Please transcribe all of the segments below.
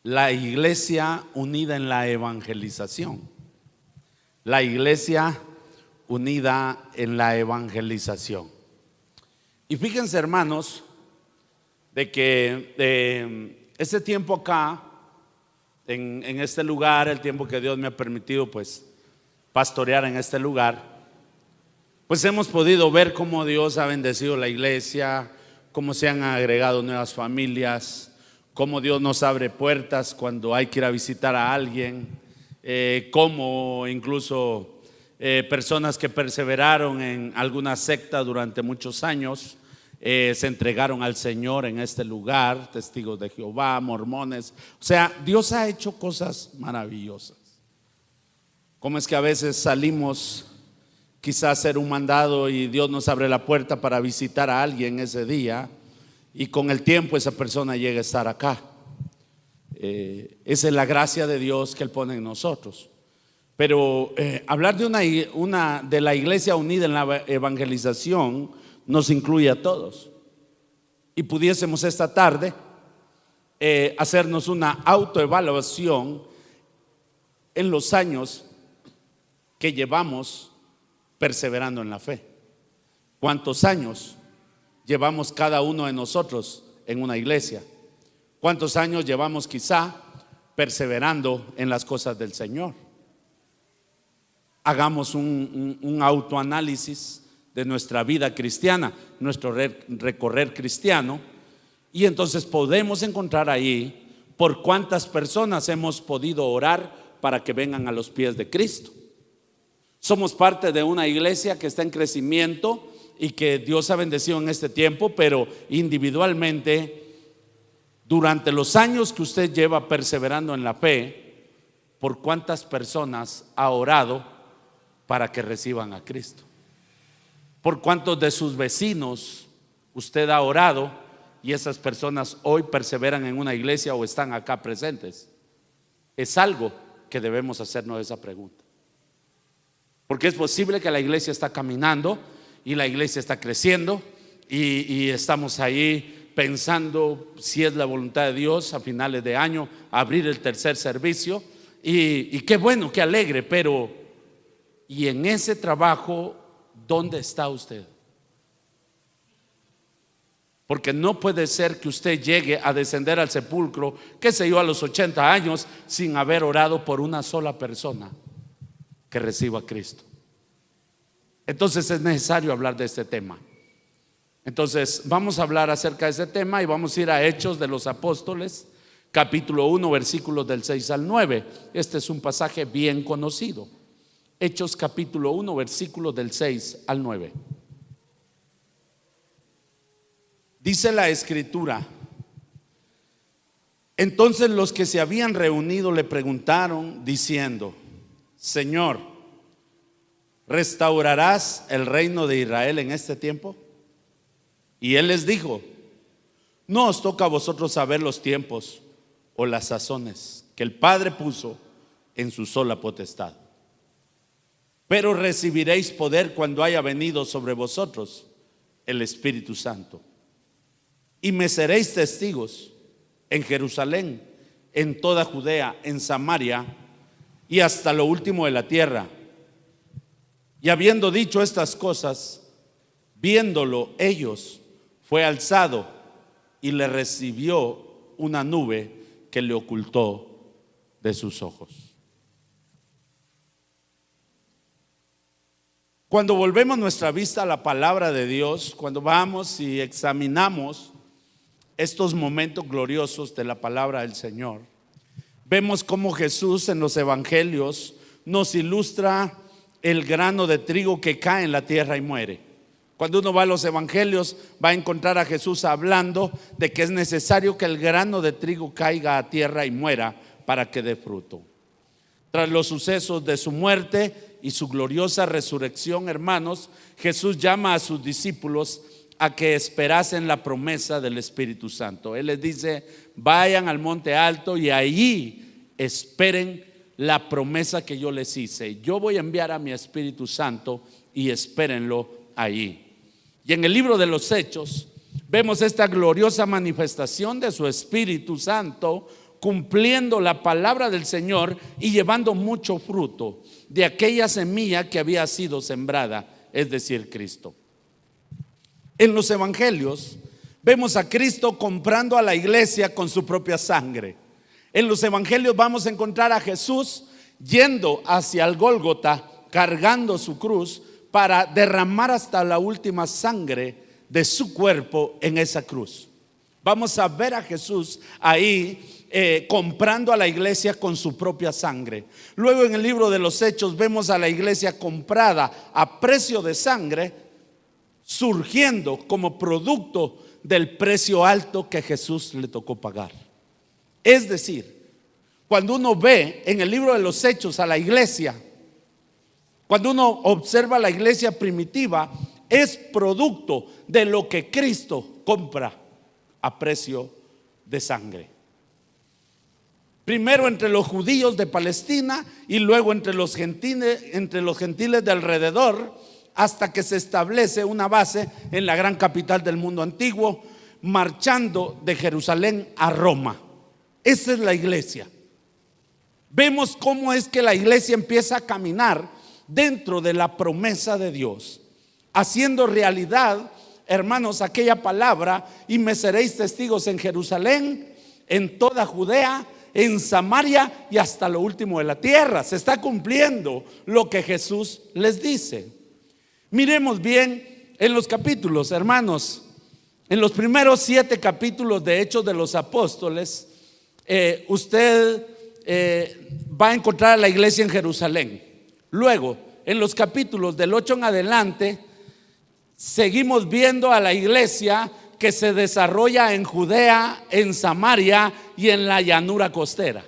La iglesia unida en la evangelización. La iglesia unida en la evangelización. Y fíjense, hermanos, de que este tiempo acá, en este lugar, el tiempo que Dios me ha permitido pues pastorear en este lugar, pues hemos podido ver cómo Dios ha bendecido la iglesia, cómo se han agregado nuevas familias, cómo Dios nos abre puertas cuando hay que ir a visitar a alguien, cómo incluso personas que perseveraron en alguna secta durante muchos años se entregaron al Señor en este lugar, testigos de Jehová, mormones. O sea, Dios ha hecho cosas maravillosas. Cómo es que a veces salimos quizás a hacer un mandado y Dios nos abre la puerta para visitar a alguien ese día, y con el tiempo esa persona llega a estar acá. Esa es la gracia de Dios que Él pone en nosotros. Pero hablar de la iglesia unida en la evangelización nos incluye a todos. Y pudiésemos esta tarde hacernos una autoevaluación en los años que llevamos perseverando en la fe. ¿Cuántos años llevamos cada uno de nosotros en una iglesia? ¿Cuántos años llevamos quizá perseverando en las cosas del Señor? Hagamos un autoanálisis de nuestra vida cristiana, nuestro recorrer cristiano, y entonces podemos encontrar ahí por cuántas personas hemos podido orar para que vengan a los pies de Cristo. Somos parte de una iglesia que está en crecimiento y que Dios ha bendecido en este tiempo, pero individualmente, durante los años que usted lleva perseverando en la fe, ¿por cuántas personas ha orado para que reciban a Cristo? ¿Por cuántos de sus vecinos usted ha orado y esas personas hoy perseveran en una iglesia o están acá presentes? Es algo que debemos hacernos esa pregunta. Porque es posible que la iglesia está caminando y la iglesia está creciendo y estamos ahí pensando si es la voluntad de Dios a finales de año abrir el tercer servicio, y qué bueno, qué alegre, pero ¿y en ese trabajo dónde está usted? Porque no puede ser que usted llegue a descender al sepulcro, qué sé yo, a los 80 años sin haber orado por una sola persona que reciba a Cristo. Entonces es necesario hablar de este tema. Entonces vamos a hablar acerca de este tema y vamos a ir a Hechos de los Apóstoles, capítulo 1, versículos del 6 al 9. Este es un pasaje bien conocido. Hechos capítulo 1, versículos del 6 al 9. Dice la escritura: entonces los que se habían reunido le preguntaron diciendo: Señor, ¿restaurarás el reino de Israel en este tiempo? Y él les dijo: no os toca a vosotros saber los tiempos o las sazones que el Padre puso en su sola potestad, pero recibiréis poder cuando haya venido sobre vosotros el Espíritu Santo, y me seréis testigos en Jerusalén, en toda Judea, en Samaria y hasta lo último de la tierra. Y habiendo dicho estas cosas, viéndolo ellos, fue alzado y le recibió una nube que le ocultó de sus ojos. Cuando volvemos nuestra vista a la palabra de Dios, cuando vamos y examinamos estos momentos gloriosos de la palabra del Señor, vemos cómo Jesús en los evangelios nos ilustra el grano de trigo que cae en la tierra y muere. Cuando uno va a los evangelios, va a encontrar a Jesús hablando de que es necesario que el grano de trigo caiga a tierra y muera para que dé fruto. Tras los sucesos de su muerte y su gloriosa resurrección, hermanos, Jesús llama a sus discípulos a que esperasen la promesa del Espíritu Santo. Él les dice: vayan al monte alto y allí esperen la promesa que yo les hice. Yo voy a enviar a mi Espíritu Santo y espérenlo allí. Y en el libro de los Hechos vemos esta gloriosa manifestación de su Espíritu Santo cumpliendo la palabra del Señor y llevando mucho fruto de aquella semilla que había sido sembrada, es decir, Cristo. En los evangelios vemos a Cristo comprando a la iglesia con su propia sangre. En los evangelios vamos a encontrar a Jesús yendo hacia el Gólgota, cargando su cruz para derramar hasta la última sangre de su cuerpo en esa cruz. Vamos a ver a Jesús ahí comprando a la iglesia con su propia sangre. Luego en el libro de los Hechos vemos a la iglesia comprada a precio de sangre, surgiendo como producto del precio alto que Jesús le tocó pagar. Es decir, cuando uno ve en el libro de los Hechos a la iglesia, cuando uno observa la iglesia primitiva, es producto de lo que Cristo compra a precio de sangre. Primero entre los judíos de Palestina y luego entre los gentiles de alrededor, hasta que se establece una base en la gran capital del mundo antiguo, marchando de Jerusalén a Roma. Esa es la iglesia. Vemos cómo es que la iglesia empieza a caminar dentro de la promesa de Dios, haciendo realidad, hermanos, aquella palabra: y me seréis testigos en Jerusalén, en toda Judea, en Samaria y hasta lo último de la tierra. Se está cumpliendo lo que Jesús les dice. Miremos bien en los capítulos, hermanos. En los primeros 7 capítulos de Hechos de los Apóstoles, usted va a encontrar a la iglesia en Jerusalén. Luego, en los capítulos del 8 en adelante, seguimos viendo a la iglesia que se desarrolla en Judea, en Samaria y en la llanura costera.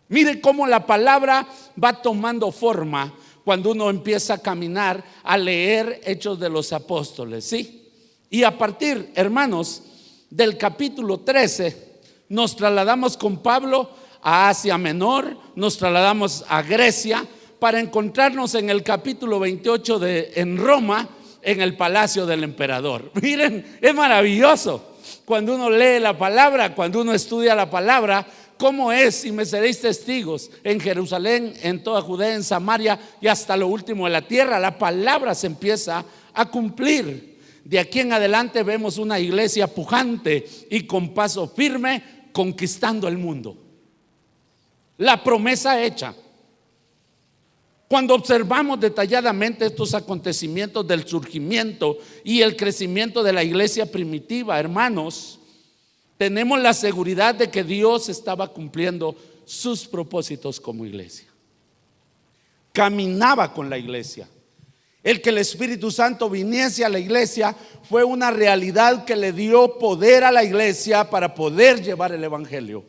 Mire cómo la palabra va tomando forma cuando uno empieza a caminar, a leer Hechos de los Apóstoles, ¿sí? Y a partir, hermanos, del capítulo 13 nos trasladamos con Pablo a Asia Menor, nos trasladamos a Grecia para encontrarnos en el capítulo 28 en Roma, en el palacio del emperador. Miren, es maravilloso cuando uno lee la palabra, cuando uno estudia la palabra, cómo es: y me seréis testigos en Jerusalén, en toda Judea, en Samaria y hasta lo último de la tierra. La palabra se empieza a cumplir. De aquí en adelante vemos una iglesia pujante y con paso firme, conquistando el mundo. La promesa hecha. Cuando observamos detalladamente estos acontecimientos del surgimiento y el crecimiento de la iglesia primitiva, hermanos, tenemos la seguridad de que Dios estaba cumpliendo sus propósitos como iglesia. Caminaba con la iglesia. El que el Espíritu Santo viniese a la iglesia fue una realidad que le dio poder a la iglesia para poder llevar el evangelio.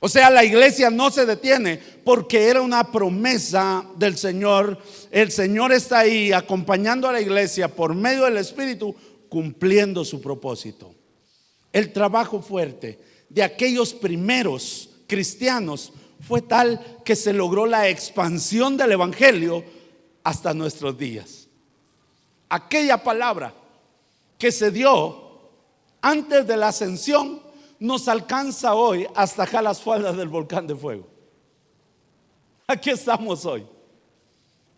O sea, la iglesia no se detiene porque era una promesa del Señor. El Señor está ahí acompañando a la iglesia por medio del Espíritu, cumpliendo su propósito. El trabajo fuerte de aquellos primeros cristianos fue tal que se logró la expansión del evangelio hasta nuestros días. Aquella palabra que se dio antes de la ascensión nos alcanza hoy hasta acá las faldas del volcán de fuego. Aquí estamos hoy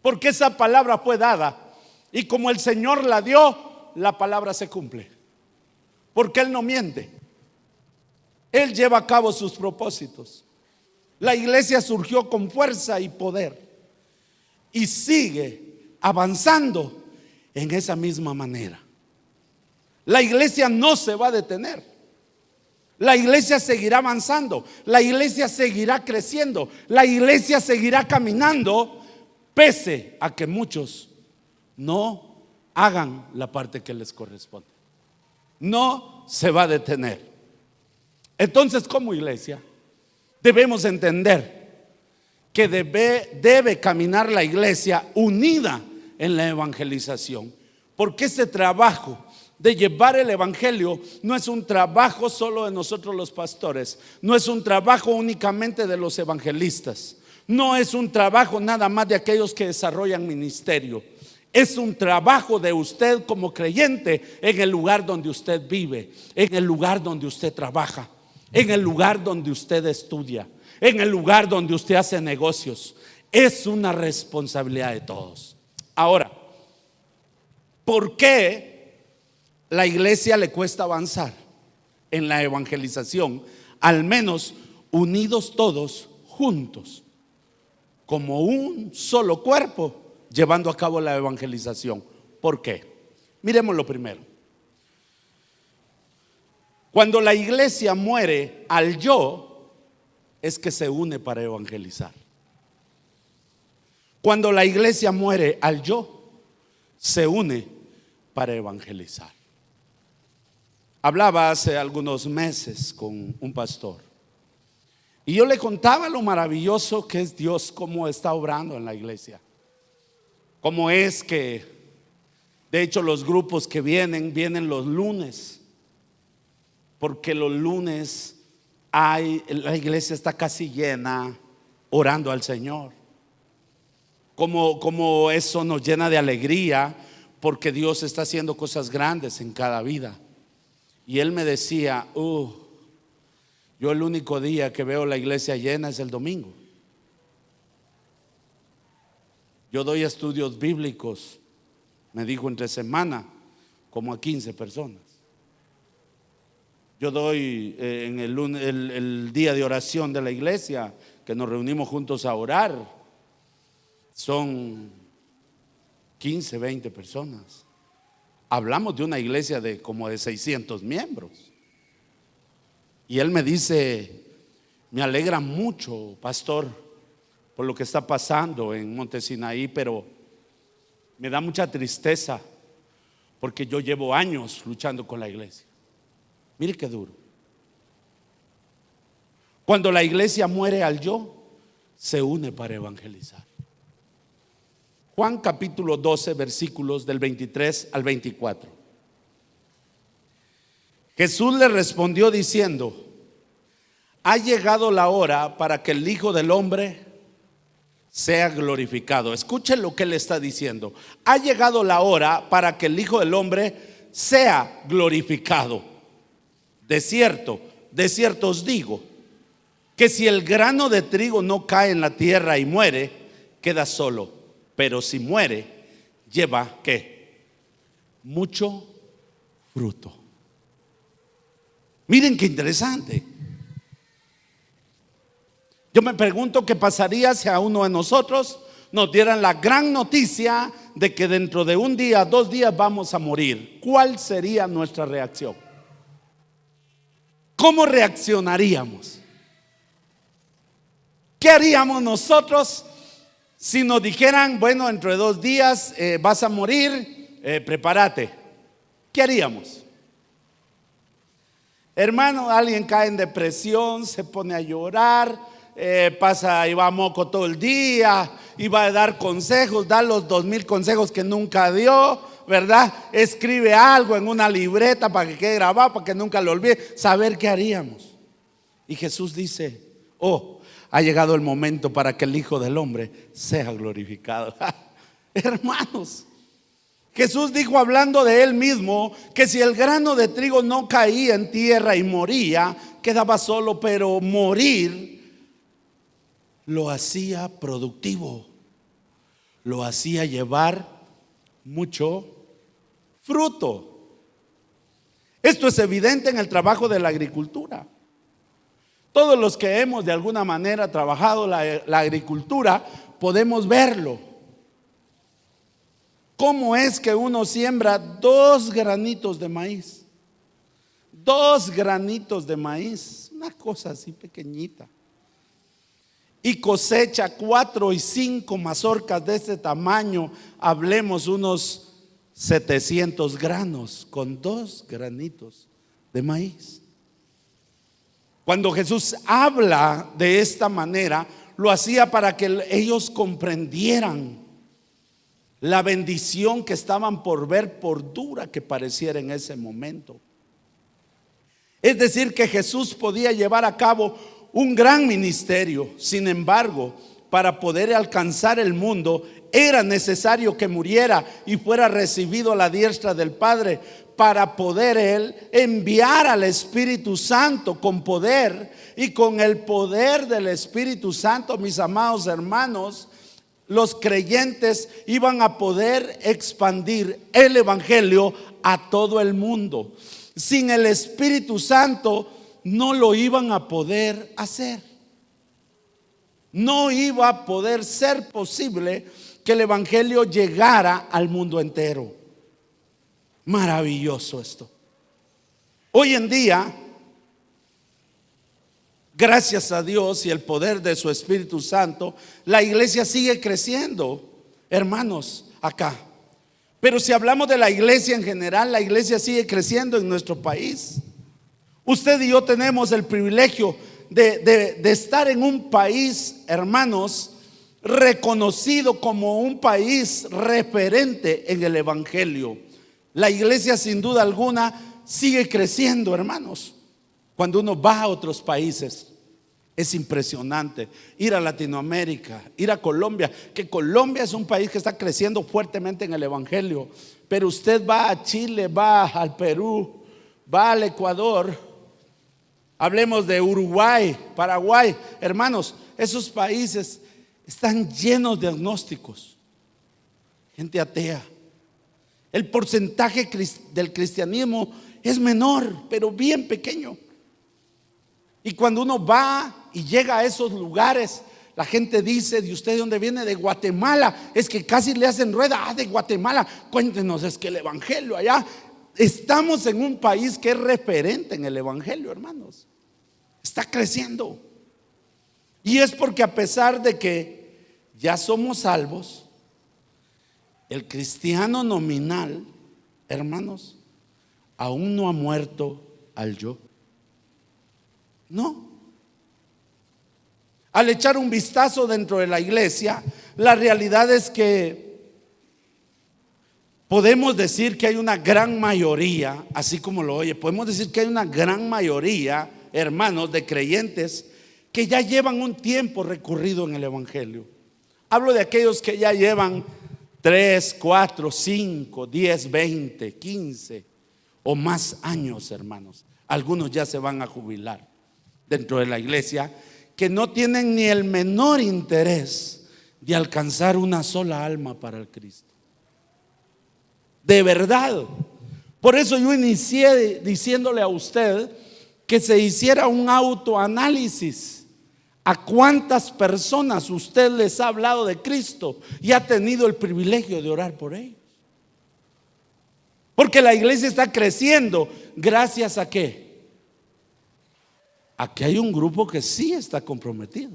porque esa palabra fue dada, y como el Señor la dio, la palabra se cumple, porque Él no miente. Él lleva a cabo sus propósitos. La iglesia surgió con fuerza y poder y sigue avanzando en esa misma manera. La iglesia no se va a detener. La iglesia seguirá avanzando, la iglesia seguirá creciendo, la iglesia seguirá caminando, pese a que muchos no hagan la parte que les corresponde. No se va a detener. Entonces, como iglesia, debemos entender que debe caminar la iglesia unida en la evangelización, porque ese trabajo de llevar el evangelio no es un trabajo solo de nosotros los pastores, no es un trabajo únicamente de los evangelistas, no es un trabajo nada más de aquellos que desarrollan ministerio. Es un trabajo de usted como creyente en el lugar donde usted vive, en el lugar donde usted trabaja. en el lugar donde usted estudia, en el lugar donde usted hace negocios. Es una responsabilidad de todos. Ahora, ¿por qué la iglesia le cuesta avanzar en la evangelización? Al menos unidos todos juntos, como un solo cuerpo, llevando a cabo la evangelización. ¿Por qué? Miremos lo primero. Cuando la iglesia muere al yo, es que se une para evangelizar. Cuando la iglesia muere al yo, se une para evangelizar. Hablaba hace algunos meses con un pastor y yo le contaba lo maravilloso que es Dios, cómo está obrando en la iglesia. Cómo es que, de hecho, los grupos que vienen los lunes, porque los lunes la iglesia está casi llena orando al Señor. Como eso nos llena de alegría, porque Dios está haciendo cosas grandes en cada vida. Y él me decía, yo el único día que veo la iglesia llena es el domingo. Yo doy estudios bíblicos, me dijo, entre semana, como a 15 personas. Yo doy en el día de oración de la iglesia, que nos reunimos juntos a orar, son 15, 20 personas. Hablamos de una iglesia de como de 600 miembros. Y él me dice, me alegra mucho, pastor, por lo que está pasando en Monte Sinaí, pero me da mucha tristeza porque yo llevo años luchando con la iglesia. Mire qué duro. Cuando la iglesia muere al yo, se une para evangelizar. Juan capítulo 12, versículos del 23 al 24. Jesús le respondió diciendo: ha llegado la hora para que el Hijo del Hombre sea glorificado. Escuchen lo que él está diciendo. Ha llegado la hora para que el Hijo del Hombre sea glorificado. De cierto os digo, que si el grano de trigo no cae en la tierra y muere, queda solo. Pero si muere, lleva ¿qué? Mucho fruto. Miren qué interesante. Yo me pregunto qué pasaría si a uno de nosotros nos dieran la gran noticia de que dentro de un día, 2 días vamos a morir. ¿Cuál sería nuestra reacción? ¿Cómo reaccionaríamos? ¿Qué haríamos nosotros si nos dijeran, bueno, dentro de 2 días vas a morir, prepárate? ¿Qué haríamos? Hermano, alguien cae en depresión, se pone a llorar, pasa y va a moco todo el día y va a dar consejos, da los 2000 consejos que nunca dio, ¿verdad? Escribe algo en una libreta para que quede grabado, para que nunca lo olvide. Saber qué haríamos. Y Jesús dice: ha llegado el momento para que el Hijo del Hombre sea glorificado. Hermanos, Jesús dijo, hablando de él mismo, que si el grano de trigo no caía en tierra y moría, quedaba solo, pero morir lo hacía productivo, lo hacía llevar mucho fruto. Esto es evidente en el trabajo de la agricultura. Todos los que hemos de alguna manera trabajado la agricultura podemos verlo. ¿Cómo es que uno siembra 2 granitos de maíz? 2 granitos de maíz, una cosa así pequeñita. Y cosecha 4 y 5 mazorcas de este tamaño, hablemos unos 700 granos con 2 granitos de maíz. Cuando Jesús habla de esta manera, lo hacía para que ellos comprendieran la bendición que estaban por ver, por dura que pareciera en ese momento. Es decir, que Jesús podía llevar a cabo un gran ministerio. Sin embargo, para poder alcanzar el mundo, era necesario que muriera y fuera recibido a la diestra del Padre, para poder Él enviar al Espíritu Santo con poder. Y con el poder del Espíritu Santo, mis amados hermanos, los creyentes iban a poder expandir el Evangelio a todo el mundo. Sin el Espíritu Santo no lo iban a poder hacer. No iba a poder ser posible que el Evangelio llegara al mundo entero. Maravilloso esto. Hoy en día, gracias a Dios y el poder de su Espíritu Santo, la iglesia sigue creciendo, hermanos, acá. Pero si hablamos de la iglesia en general, la iglesia sigue creciendo en nuestro país. Usted y yo tenemos el privilegio de estar en un país, hermanos, reconocido como un país referente en el Evangelio. La iglesia, sin duda alguna, sigue creciendo, hermanos. Cuando uno va a otros países, es impresionante ir a Latinoamérica, ir a Colombia, que Colombia es un país que está creciendo fuertemente en el Evangelio. Pero usted va a Chile, va al Perú, va al Ecuador, hablemos de Uruguay, Paraguay, hermanos, esos países están llenos de agnósticos, gente atea. El porcentaje del cristianismo es menor, pero bien pequeño. Y cuando uno va y llega a esos lugares, la gente dice: ¿de usted de dónde viene? De Guatemala. Es que casi le hacen rueda. De Guatemala, cuéntenos, es que el Evangelio allá. Estamos en un país que es referente en el Evangelio, hermanos. Está creciendo. Y es porque, a pesar de que ya somos salvos, el cristiano nominal, hermanos, aún no ha muerto al yo. No. Al echar un vistazo dentro de la iglesia, la realidad es que podemos decir que hay una gran mayoría, así como lo oye, podemos decir que hay una gran mayoría, hermanos, de creyentes que ya llevan un tiempo recurrido en el Evangelio. Hablo de aquellos que ya llevan 3, 4, 5, 10, 20, 15 o más años, hermanos. Algunos ya se van a jubilar dentro de la iglesia, que no tienen ni el menor interés de alcanzar una sola alma para el Cristo. De verdad. Por eso yo inicié diciéndole a usted que se hiciera un autoanálisis. ¿A cuántas personas usted les ha hablado de Cristo y ha tenido el privilegio de orar por ellos? Porque la iglesia está creciendo. ¿Gracias a qué? Aquí hay un grupo que sí está comprometido,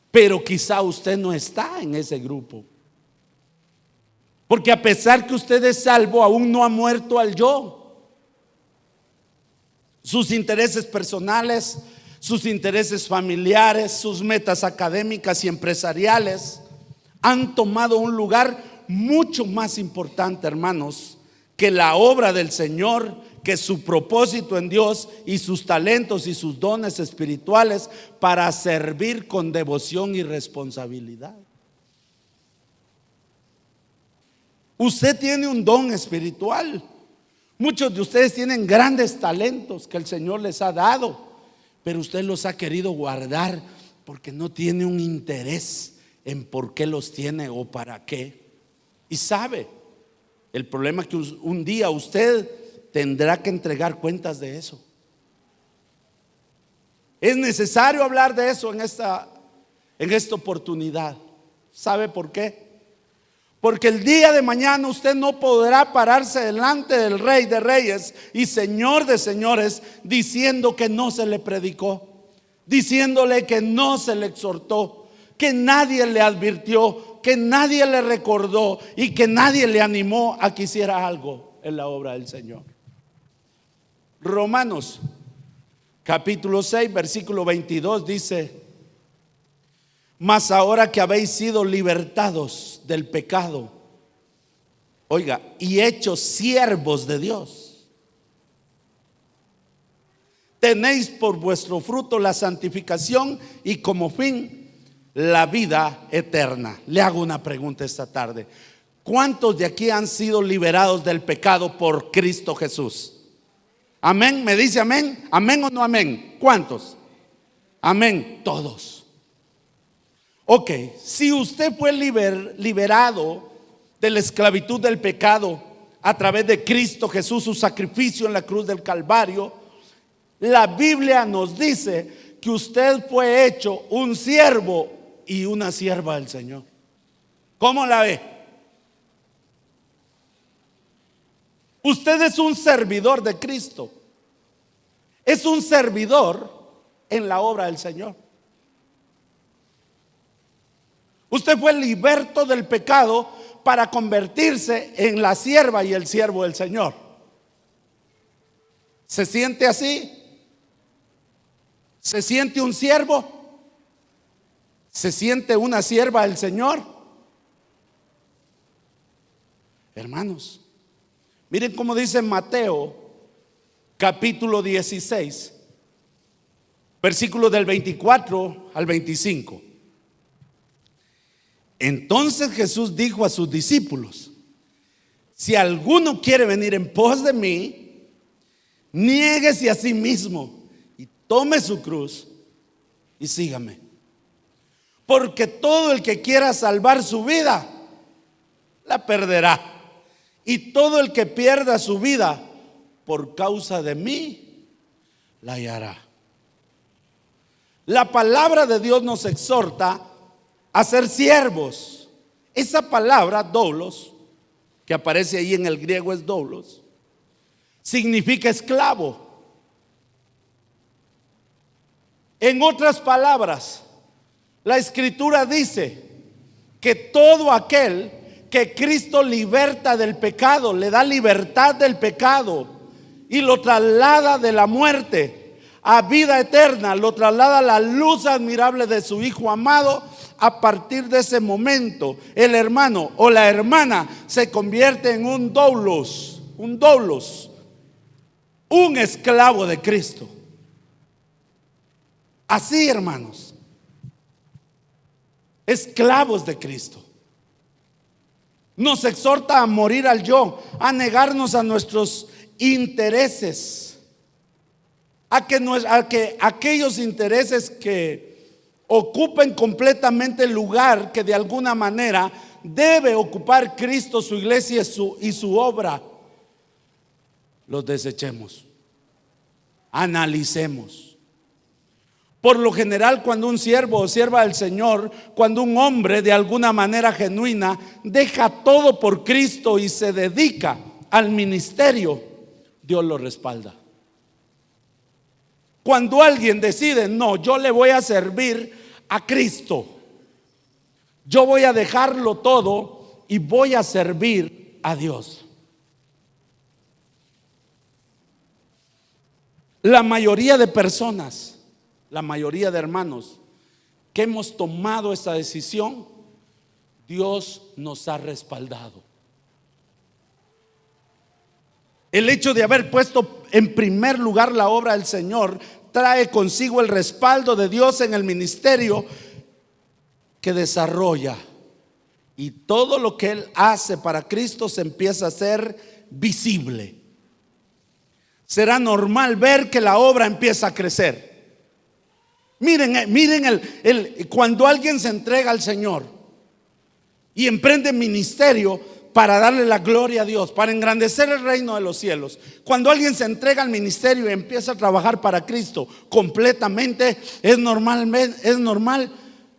pero quizá usted no está en ese grupo, porque a pesar que usted es salvo, aún no ha muerto al yo. Sus intereses personales, sus intereses familiares, sus metas académicas y empresariales han tomado un lugar mucho más importante, hermanos, que la obra del Señor, que su propósito en Dios y sus talentos y sus dones espirituales para servir con devoción y responsabilidad. Usted tiene un don espiritual. Muchos de ustedes tienen grandes talentos que el Señor les ha dado, pero usted los ha querido guardar porque no tiene un interés en por qué los tiene o para qué. Y sabe, el problema es que un día usted tendrá que entregar cuentas de eso. Es necesario hablar de eso en esta oportunidad. ¿Sabe por qué? Porque el día de mañana usted no podrá pararse delante del Rey de Reyes y Señor de Señores diciendo que no se le predicó, diciéndole que no se le exhortó, que nadie le advirtió, que nadie le recordó y que nadie le animó a que hiciera algo en la obra del Señor. Romanos capítulo 6 versículo 22 dice: mas ahora que habéis sido libertados del pecado, oiga, y hechos siervos de Dios, tenéis por vuestro fruto la santificación y como fin la vida eterna. Le hago una pregunta esta tarde: ¿Cuántos de aquí han sido liberados del pecado por Cristo Jesús? Amén, me dice amén. ¿Amén o no amén? ¿Cuántos? Amén, todos. Ok, si usted fue liberado de la esclavitud del pecado a través de Cristo Jesús, su sacrificio en la cruz del Calvario, la Biblia nos dice que usted fue hecho un siervo y una sierva del Señor. ¿Cómo la ve? Usted es un servidor de Cristo. Es un servidor en la obra del Señor. Usted fue liberto del pecado para convertirse en la sierva y el siervo del Señor. ¿Se siente así? ¿Se siente un siervo? ¿Se siente una sierva del Señor? Hermanos, miren cómo dice Mateo capítulo 16, versículos del 24 al 25. Entonces Jesús dijo a sus discípulos: si alguno quiere venir en pos de mí, niéguese a sí mismo y tome su cruz y sígame. Porque todo el que quiera salvar su vida, la perderá. Y todo el que pierda su vida por causa de mí, la hallará. La palabra de Dios nos exhorta a ser siervos. Esa palabra doulos, que aparece ahí en el griego, es doulos, significa esclavo. En otras palabras, la Escritura dice que todo aquel que Cristo liberta del pecado, le da libertad del pecado y lo traslada de la muerte a vida eterna, lo traslada a la luz admirable de su Hijo amado. A partir de ese momento, el hermano o la hermana se convierte en un doulos, un esclavo de Cristo. Así, hermanos, esclavos de Cristo. Nos exhorta a morir al yo, a negarnos a nuestros intereses, a que aquellos intereses que ocupen completamente el lugar que de alguna manera debe ocupar Cristo, su iglesia y su obra, los desechemos, analicemos. Por lo general, cuando un siervo o sierva del Señor, cuando un hombre de alguna manera genuina deja todo por Cristo y se dedica al ministerio, Dios lo respalda. Cuando alguien decide: no, yo le voy a servir a Cristo, yo voy a dejarlo todo y voy a servir a Dios. La mayoría de personas, la mayoría de hermanos que hemos tomado esa decisión, Dios nos ha respaldado. El hecho de haber puesto en primer lugar la obra del Señor trae consigo el respaldo de Dios en el ministerio que desarrolla, y todo lo que Él hace para Cristo se empieza a hacer visible. Será normal ver que la obra empieza a crecer. Miren cuando alguien se entrega al Señor y emprende ministerio para darle la gloria a Dios, para engrandecer el reino de los cielos. Cuando alguien se entrega al ministerio y empieza a trabajar para Cristo completamente, es normal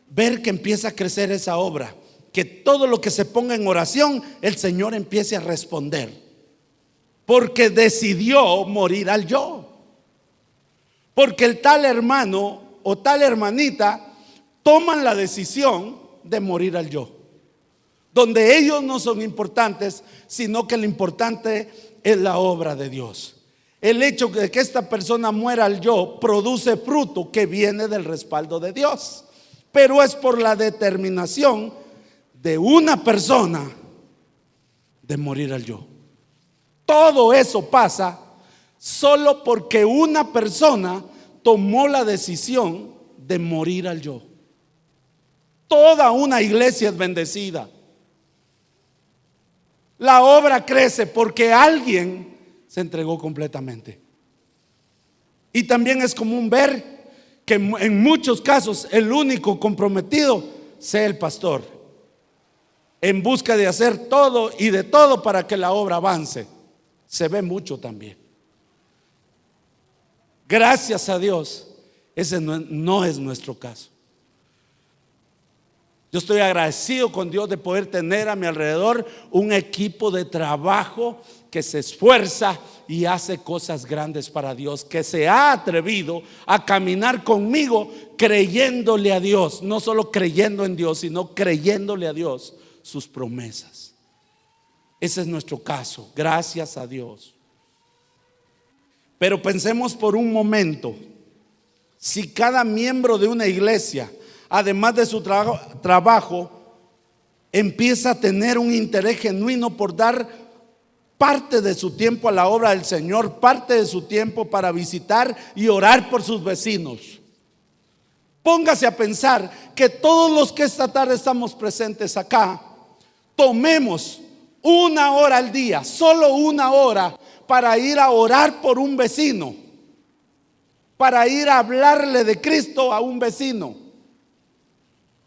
ver que empieza a crecer esa obra, que todo lo que se ponga en oración, el Señor empiece a responder, porque decidió morir al yo. Porque el tal hermano o tal hermanita toman la decisión de morir al yo, donde ellos no son importantes, sino que lo importante es la obra de Dios. El hecho de que esta persona muera al yo produce fruto que viene del respaldo de Dios, pero es por la determinación de una persona de morir al yo. Todo eso pasa solo porque una persona tomó la decisión de morir al yo. Toda una iglesia es bendecida. La obra crece porque alguien se entregó completamente. Y también es común ver que en muchos casos el único comprometido sea el pastor, en busca de hacer todo y de todo para que la obra avance. Se ve mucho también. Gracias a Dios, ese no es nuestro caso. Yo estoy agradecido con Dios de poder tener a mi alrededor un equipo de trabajo que se esfuerza y hace cosas grandes para Dios, que se ha atrevido a caminar conmigo creyéndole a Dios, no solo creyendo en Dios, sino creyéndole a Dios sus promesas. Ese es nuestro caso, gracias a Dios. Pero pensemos por un momento, si cada miembro de una iglesia, además de su trabajo, empieza a tener un interés genuino por dar parte de su tiempo a la obra del Señor, parte de su tiempo para visitar y orar por sus vecinos. Póngase a pensar que todos los que esta tarde estamos presentes acá, tomemos 1 hora al día, solo 1 hora, para ir a orar por un vecino, para ir a hablarle de Cristo a un vecino.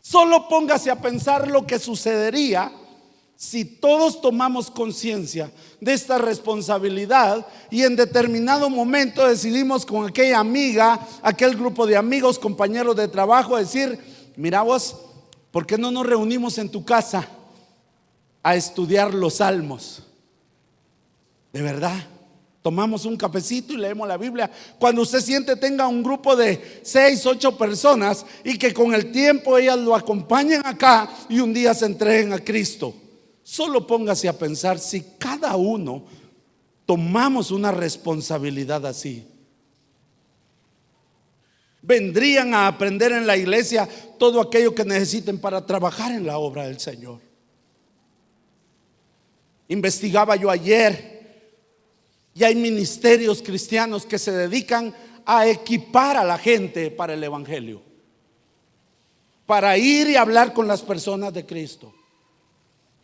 Solo póngase a pensar lo que sucedería si todos tomamos conciencia de esta responsabilidad y en determinado momento decidimos con aquella amiga, aquel grupo de amigos, compañeros de trabajo, decir: mira vos, ¿por qué no nos reunimos en tu casa a estudiar los salmos? De verdad, tomamos un cafecito y leemos la Biblia. Cuando usted siente, tenga un grupo de 6, 8 personas y que con el tiempo ellas lo acompañen acá y un día se entreguen a Cristo. Solo póngase a pensar si cada uno tomamos una responsabilidad así. Vendrían a aprender en la iglesia todo aquello que necesiten para trabajar en la obra del Señor. Investigaba yo ayer y hay ministerios cristianos que se dedican a equipar a la gente para el evangelio, para ir y hablar con las personas de Cristo,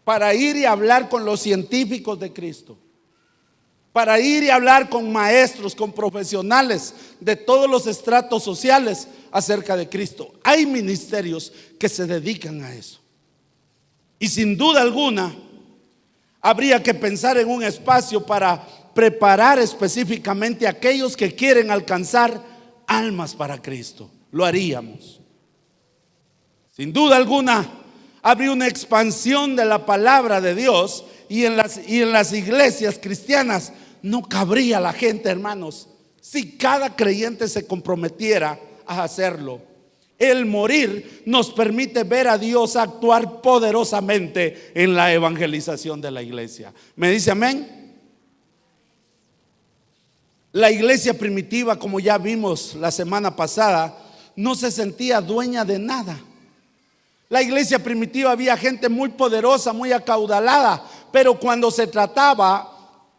para ir y hablar con los científicos de Cristo, para ir y hablar con maestros, con profesionales de todos los estratos sociales acerca de Cristo. Hay ministerios que se dedican a eso. Y sin duda alguna habría que pensar en un espacio para preparar específicamente a aquellos que quieren alcanzar almas para Cristo. Lo haríamos. Sin duda alguna habría una expansión de la palabra de Dios y en las iglesias cristianas no cabría la gente, hermanos, si cada creyente se comprometiera a hacerlo. El morir nos permite ver a Dios actuar poderosamente en la evangelización de la iglesia. ¿Me dice amén? La iglesia primitiva, como ya vimos la semana pasada, no se sentía dueña de nada. La iglesia primitiva había gente muy poderosa, muy acaudalada, pero cuando se trataba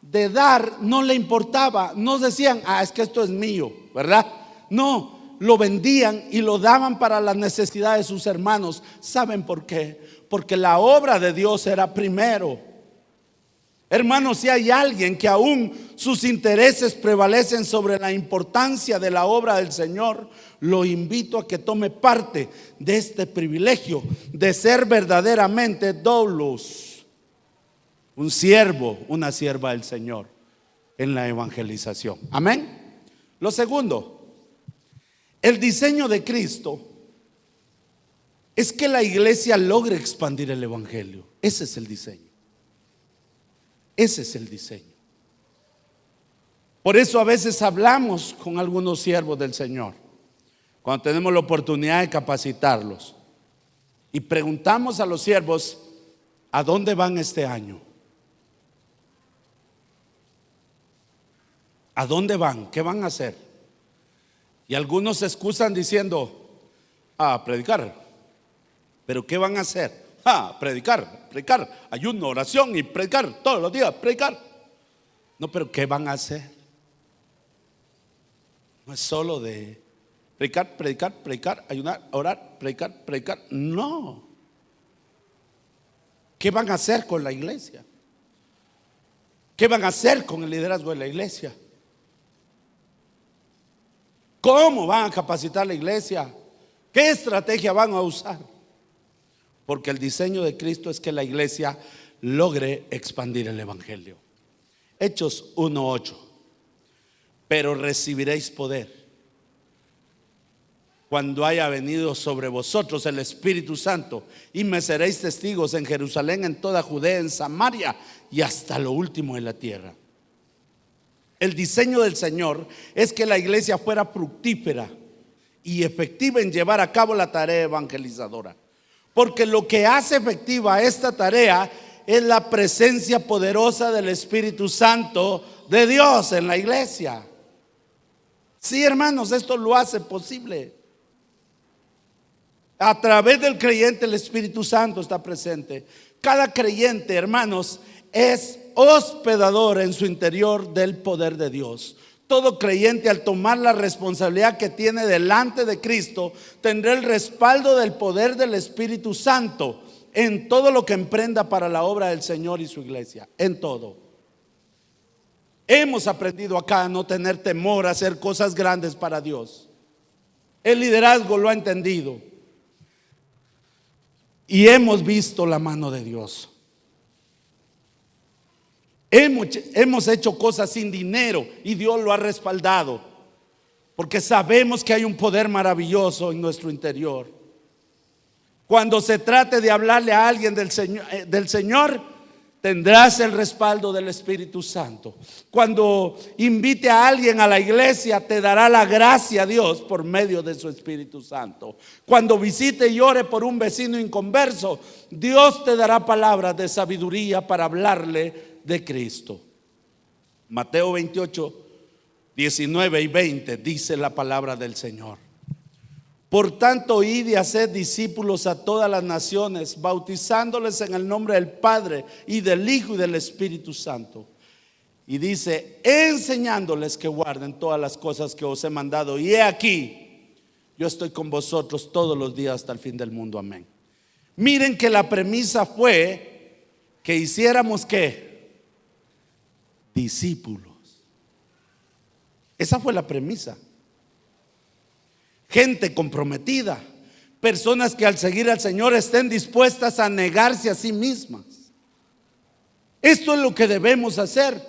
de dar, no le importaba. No decían: es que esto es mío, ¿verdad? No, lo vendían y lo daban para las necesidades de sus hermanos. ¿Saben por qué? Porque la obra de Dios era primero. Hermanos, si hay alguien que aún sus intereses prevalecen sobre la importancia de la obra del Señor, lo invito a que tome parte de este privilegio de ser verdaderamente doulos, un siervo, una sierva del Señor en la evangelización. Amén. Lo segundo, el diseño de Cristo es que la iglesia logre expandir el evangelio. Ese es el diseño. Ese es el diseño. Por eso a veces hablamos con algunos siervos del Señor, cuando tenemos la oportunidad de capacitarlos, y preguntamos a los siervos: ¿a dónde van este año? ¿A dónde van? ¿Qué van a hacer? Y algunos se excusan diciendo: a predicar. ¿Pero qué van a hacer? Predicar, ayuno, oración y predicar todos los días, predicar. No, pero ¿qué van a hacer? No es solo de predicar, ayunar, orar, predicar. No. ¿Qué van a hacer con la iglesia? ¿Qué van a hacer con el liderazgo de la iglesia? ¿Cómo van a capacitar la iglesia? ¿Qué estrategia van a usar? Porque el diseño de Cristo es que la iglesia logre expandir el evangelio. Hechos 1:8. Pero recibiréis poder cuando haya venido sobre vosotros el Espíritu Santo, y me seréis testigos en Jerusalén, en toda Judea, en Samaria y hasta lo último de la tierra. El diseño del Señor es que la iglesia fuera fructífera y efectiva en llevar a cabo la tarea evangelizadora, porque lo que hace efectiva esta tarea es la presencia poderosa del Espíritu Santo de Dios en la iglesia. Sí, hermanos, esto lo hace posible. A través del creyente el Espíritu Santo está presente. Cada creyente, hermanos, es hospedador en su interior del poder de Dios. Todo creyente, al tomar la responsabilidad que tiene delante de Cristo, tendrá el respaldo del poder del Espíritu Santo en todo lo que emprenda para la obra del Señor y su iglesia. En todo. Hemos aprendido acá a no tener temor a hacer cosas grandes para Dios. El liderazgo lo ha entendido. Y hemos visto la mano de Dios. Hemos hecho cosas sin dinero y Dios lo ha respaldado, porque sabemos que hay un poder maravilloso en nuestro interior. Cuando se trate de hablarle a alguien del Señor, tendrás el respaldo del Espíritu Santo. Cuando invite a alguien a la iglesia, te dará la gracia a Dios por medio de su Espíritu Santo. Cuando visite y ore por un vecino inconverso, Dios te dará palabras de sabiduría para hablarle de Cristo. Mateo 28, 19 y 20 dice la palabra del Señor. Por tanto, id y haced discípulos a todas las naciones, bautizándoles en el nombre del Padre y del Hijo y del Espíritu Santo. Y dice, enseñándoles que guarden todas las cosas que os he mandado. Y he aquí, yo estoy con vosotros todos los días hasta el fin del mundo. Amén. Miren que la premisa fue que hiciéramos ¿qué? Discípulos. Esa fue la premisa. Gente comprometida, personas que al seguir al Señor estén dispuestas a negarse a sí mismas. Esto es lo que debemos hacer.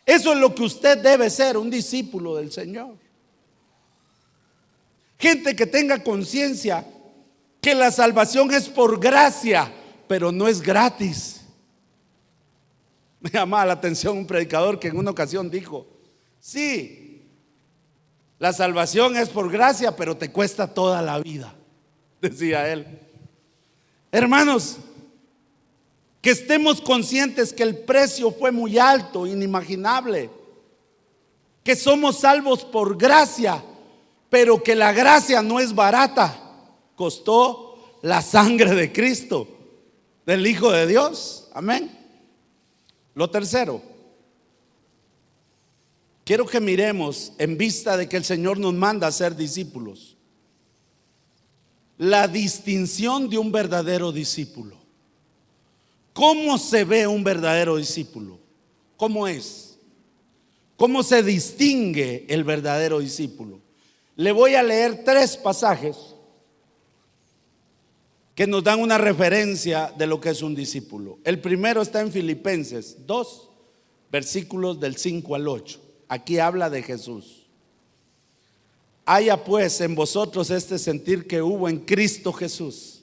Eso es lo que usted debe ser, un discípulo del Señor. Gente que tenga conciencia que la salvación es por gracia, pero no es gratis. Me llamaba la atención un predicador que en una ocasión dijo: sí, la salvación es por gracia, pero te cuesta toda la vida, decía él. Hermanos, que estemos conscientes que el precio fue muy alto, inimaginable, que somos salvos por gracia, pero que la gracia no es barata. Costó la sangre de Cristo, del Hijo de Dios. Amén. Lo tercero, quiero que miremos, en vista de que el Señor nos manda a ser discípulos, la distinción de un verdadero discípulo. ¿Cómo se ve un verdadero discípulo? ¿Cómo es? ¿Cómo se distingue el verdadero discípulo? Le voy a leer 3 pasajes que nos dan una referencia de lo que es un discípulo. El primero está en Filipenses 2, versículos del 5 al 8. Aquí habla de Jesús. Haya pues en vosotros este sentir que hubo en Cristo Jesús.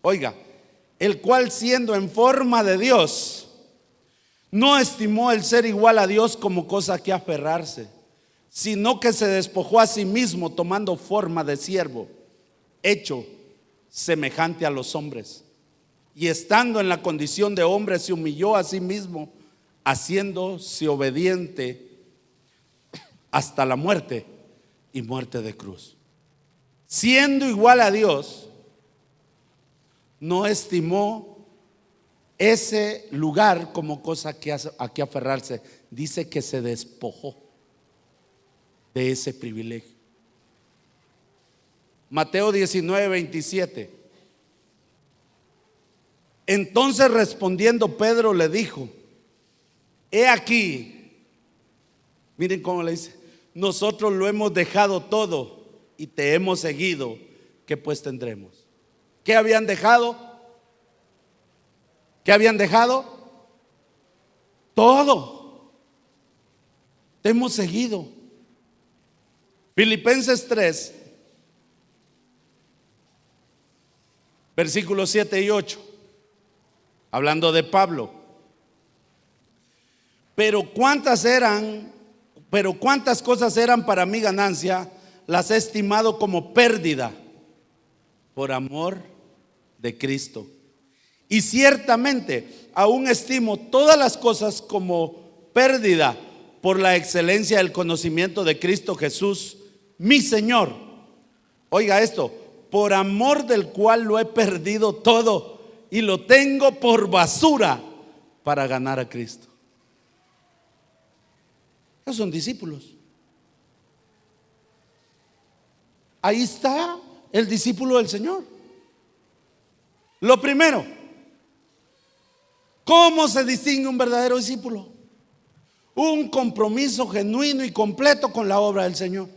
Oiga, el cual siendo en forma de Dios, no estimó el ser igual a Dios como cosa que aferrarse, sino que se despojó a sí mismo, tomando forma de siervo, hecho semejante a los hombres, y estando en la condición de hombre se humilló a sí mismo, haciéndose obediente hasta la muerte y muerte de cruz. Siendo igual a Dios, no estimó ese lugar como cosa a que aferrarse. Dice que se despojó de ese privilegio. Mateo 19, 27. Entonces respondiendo Pedro le dijo: he aquí, miren cómo le dice, nosotros lo hemos dejado todo y te hemos seguido, ¿qué pues tendremos? ¿Qué habían dejado? ¿Qué habían dejado? Todo. Te hemos seguido. Filipenses 3, versículos 7 y 8, hablando de Pablo. Pero cuántas cosas eran para mi ganancia, las he estimado como pérdida por amor de Cristo. Y ciertamente aún estimo todas las cosas como pérdida por la excelencia del conocimiento de Cristo Jesús, mi Señor. Oiga esto, por amor del cual lo he perdido todo y lo tengo por basura para ganar a Cristo. Esos son discípulos. Ahí está el discípulo del Señor. Lo primero, ¿cómo se distingue un verdadero discípulo? Un compromiso genuino y completo con la obra del Señor.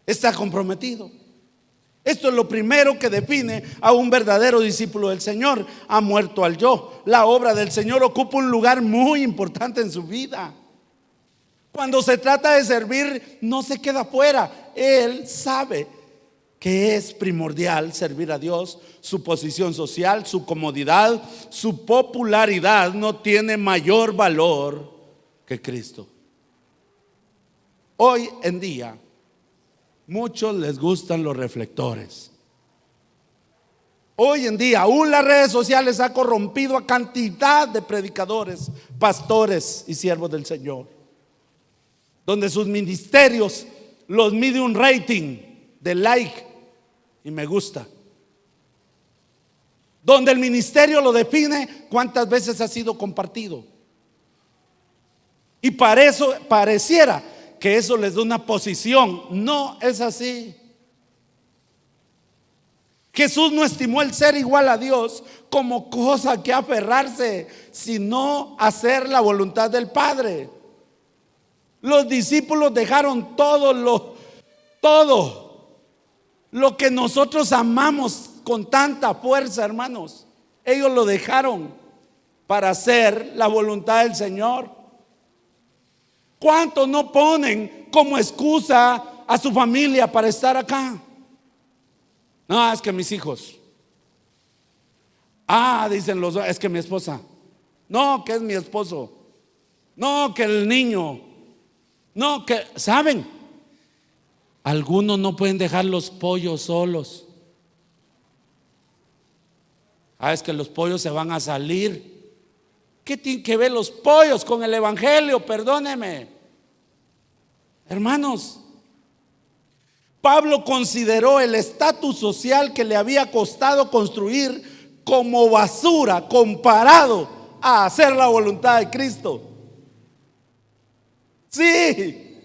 Está comprometido. Esto es lo primero que define a un verdadero discípulo del Señor. Ha muerto al yo. La obra del Señor ocupa un lugar muy importante en su vida. Cuando se trata de servir, no se queda fuera. Él sabe que es primordial servir a Dios. Su posición social, su comodidad, su popularidad no tiene mayor valor que Cristo. Hoy en día, muchos les gustan los reflectores. Hoy en día, aún las redes sociales han corrompido a cantidad de predicadores, pastores y siervos del Señor, donde sus ministerios los mide un rating de like y me gusta, donde el ministerio lo define cuántas veces ha sido compartido, y para eso pareciera que eso les da una posición. No es así. Jesús no estimó el ser igual a Dios como cosa que aferrarse, sino hacer la voluntad del Padre. Los discípulos dejaron todo lo que nosotros amamos con tanta fuerza, hermanos. Ellos lo dejaron para hacer la voluntad del Señor. ¿Cuántos no ponen como excusa a su familia para estar acá? No, es que mis hijos. Dicen los dos, es que mi esposa. No, que es mi esposo. No, que el niño. No, que, ¿saben? Algunos no pueden dejar los pollos solos. Es que los pollos se van a salir. ¿Qué tienen que ver los pollos con el evangelio? Perdóneme. Hermanos, Pablo consideró el estatus social que le había costado construir como basura comparado a hacer la voluntad de Cristo. Sí,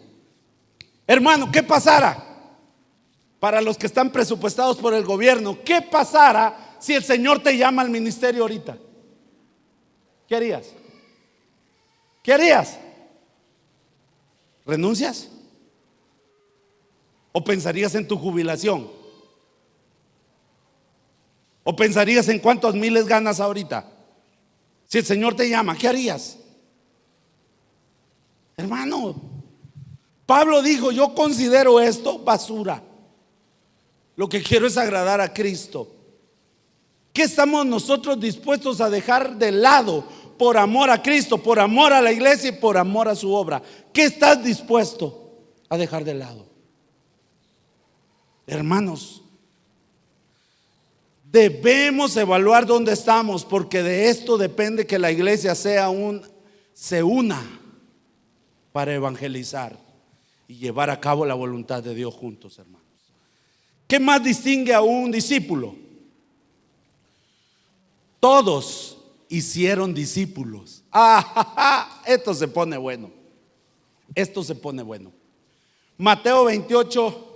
hermano, ¿qué pasara? Para los que están presupuestados por el gobierno, ¿qué pasara si el Señor te llama al ministerio ahorita? ¿Qué harías? ¿Qué harías? ¿Renuncias? ¿O pensarías en tu jubilación? ¿O pensarías en cuántos miles ganas ahorita? Si el Señor te llama, ¿qué harías? Hermano, Pablo dijo, yo considero esto basura. Lo que quiero es agradar a Cristo. ¿Qué estamos nosotros dispuestos a dejar de lado por amor a Cristo, por amor a la iglesia y por amor a su obra? ¿Qué estás dispuesto a dejar de lado? Hermanos, debemos evaluar dónde estamos, porque de esto depende que la iglesia se una para evangelizar y llevar a cabo la voluntad de Dios juntos, hermanos. ¿Qué más distingue a un discípulo? Todos hicieron discípulos. Esto se pone bueno. Esto se pone bueno. Mateo 28,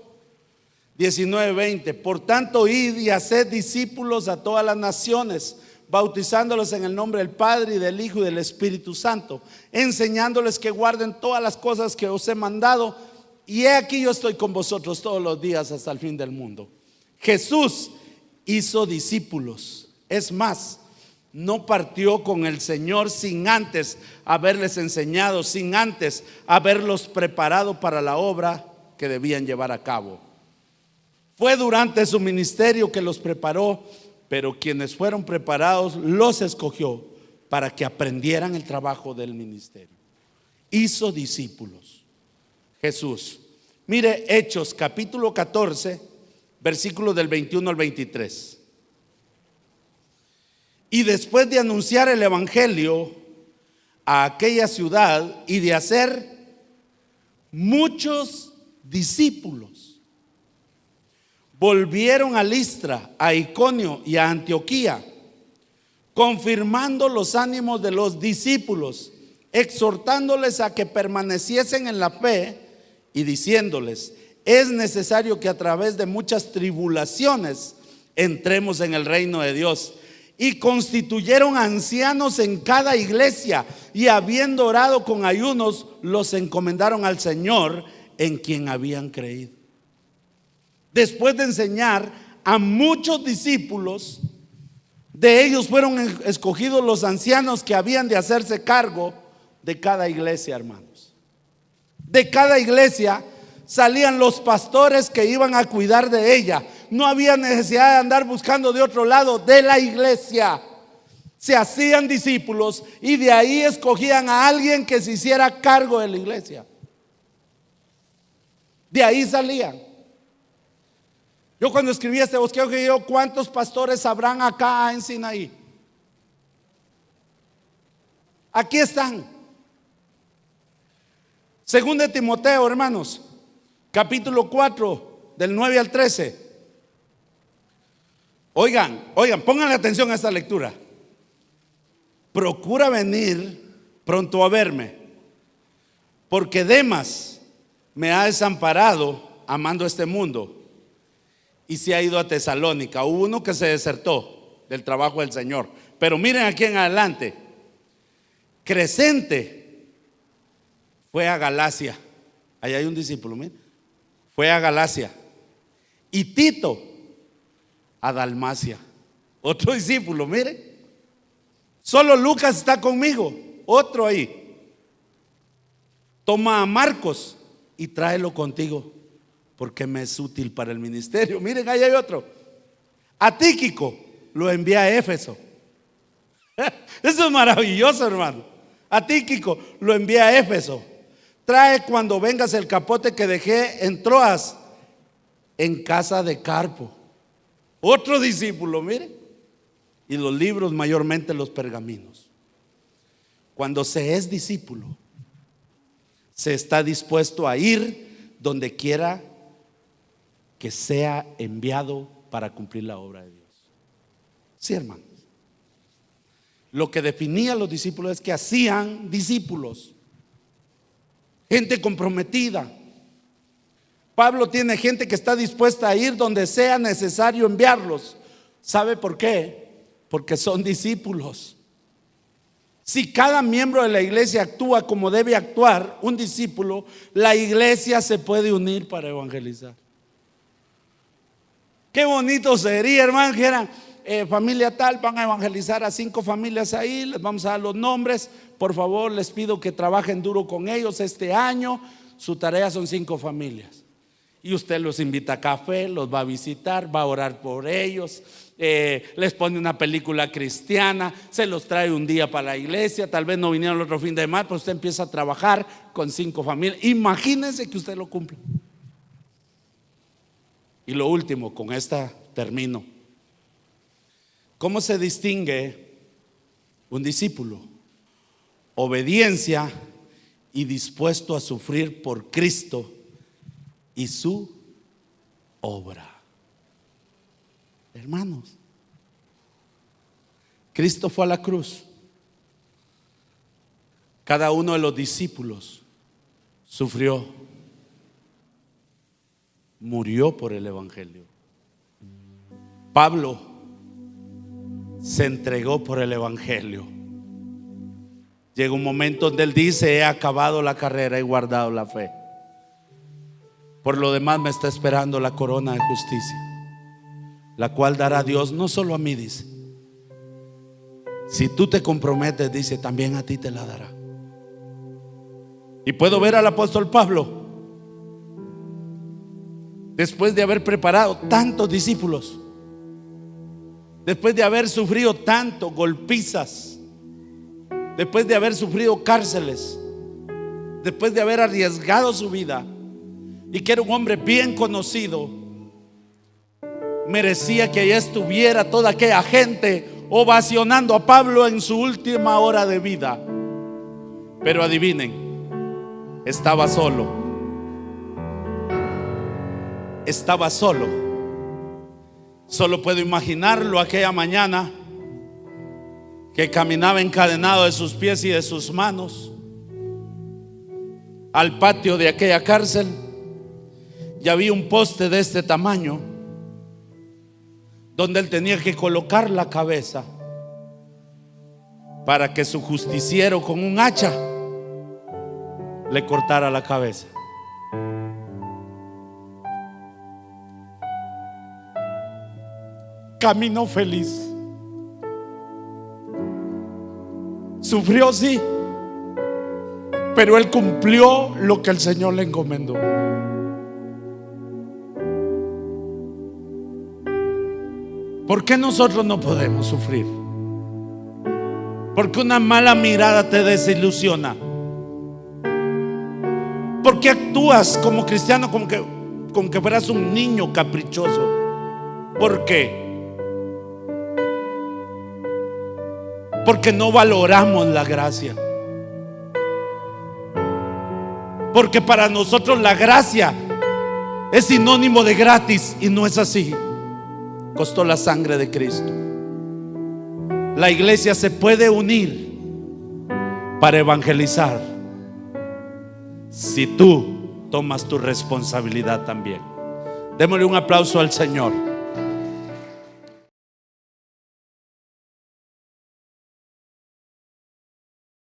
19, 20. Por tanto, id y haced discípulos a todas las naciones, bautizándolos en el nombre del Padre y del Hijo y del Espíritu Santo, enseñándoles que guarden todas las cosas que os he mandado. Y he aquí, yo estoy con vosotros todos los días hasta el fin del mundo. Jesús hizo discípulos. Es más, no partió con el Señor sin antes haberles enseñado, sin antes haberlos preparado para la obra que debían llevar a cabo. Fue durante su ministerio que los preparó, pero quienes fueron preparados los escogió para que aprendieran el trabajo del ministerio. Hizo discípulos. Jesús. Mire Hechos capítulo 14, versículos del 21 al 23. Y después de anunciar el evangelio a aquella ciudad y de hacer muchos discípulos, volvieron a Listra, a Iconio y a Antioquía, confirmando los ánimos de los discípulos, exhortándoles a que permaneciesen en la fe y diciéndoles: es necesario que a través de muchas tribulaciones entremos en el reino de Dios. Y constituyeron ancianos en cada iglesia, y habiendo orado con ayunos, los encomendaron al Señor en quien habían creído. Después de enseñar a muchos discípulos, de ellos fueron escogidos los ancianos que habían de hacerse cargo de cada iglesia, hermanos. De cada iglesia salían los pastores que iban a cuidar de ella. No había necesidad de andar buscando de otro lado. De la iglesia se hacían discípulos y de ahí escogían a alguien que se hiciera cargo de la iglesia. De ahí salían. Yo cuando escribí este bosquejo, que yo, ¿cuántos pastores habrán acá en Sinaí? Aquí están. Según de Timoteo, hermanos, capítulo 4, del 9 al 13. Oigan, pónganle atención a esta lectura. Procura venir pronto a verme, porque Demas me ha desamparado amando este mundo y se ha ido a Tesalónica. Hubo uno que se desertó del trabajo del Señor. Pero miren aquí en adelante. Crescente fue a Galacia. Ahí hay un discípulo, miren. Fue a Galacia. Y Tito a Dalmacia. Otro discípulo, mire. Solo Lucas está conmigo. Otro ahí. Toma a Marcos y tráelo contigo, porque me es útil para el ministerio. Miren, ahí hay otro. A Tíquico lo envía a Éfeso. Eso es maravilloso, hermano. A Tíquico lo envía a Éfeso. Trae cuando vengas el capote que dejé en Troas, en casa de Carpo. Otro discípulo, mire. Y los libros, mayormente los pergaminos. Cuando se es discípulo, se está dispuesto a ir donde quiera que sea enviado para cumplir la obra de Dios. Sí, hermanos. Lo que definía a los discípulos es que hacían discípulos, gente comprometida. Pablo tiene gente que está dispuesta a ir donde sea necesario enviarlos. ¿Sabe por qué? Porque son discípulos. Si cada miembro de la iglesia actúa como debe actuar un discípulo, la iglesia se puede unir para evangelizar. Qué bonito sería, hermano, que eran familia tal, van a evangelizar a 5 familias ahí, les vamos a dar los nombres. Por favor, les pido que trabajen duro con ellos este año. Su tarea son 5 familias. Y usted los invita a café, los va a visitar, va a orar por ellos, les pone una película cristiana, se los trae un día para la iglesia. Tal vez no vinieron el otro fin de semana, pero usted empieza a trabajar con 5 familias. Imagínense que usted lo cumple. Y lo último, con esta termino. ¿Cómo se distingue un discípulo? Obediencia y dispuesto a sufrir por Cristo y su obra. Hermanos, Cristo fue a la cruz. Cada uno de los discípulos sufrió, murió por el evangelio. Pablo se entregó por el evangelio. Llega un momento donde él dice: he acabado la carrera, he guardado la fe. Por lo demás me está esperando la corona de justicia, la cual dará Dios no solo a mí, dice. Si tú te comprometes, dice, también a ti te la dará. Y puedo ver al apóstol Pablo, después de haber preparado tantos discípulos, después de haber sufrido tanto golpizas, después de haber sufrido cárceles, después de haber arriesgado su vida, y que era un hombre bien conocido, merecía que allá estuviera toda aquella gente ovacionando a Pablo en su última hora de vida. Pero adivinen, estaba solo. Estaba solo. Solo puedo imaginarlo aquella mañana, que caminaba encadenado de sus pies y de sus manos al patio de aquella cárcel. Y había un poste de este tamaño donde él tenía que colocar la cabeza para que su justiciero con un hacha le cortara la cabeza. Caminó feliz. Sufrió, sí, pero él cumplió lo que el Señor le encomendó. ¿Por qué nosotros no podemos sufrir? Porque una mala mirada te desilusiona. ¿Por qué actúas como cristiano como que fueras un niño caprichoso? ¿Por qué? Porque no valoramos la gracia. Porque para nosotros la gracia es sinónimo de gratis, y no es así. Costó la sangre de Cristo. La iglesia se puede unir para evangelizar si tú tomas tu responsabilidad también. Démosle un aplauso al Señor.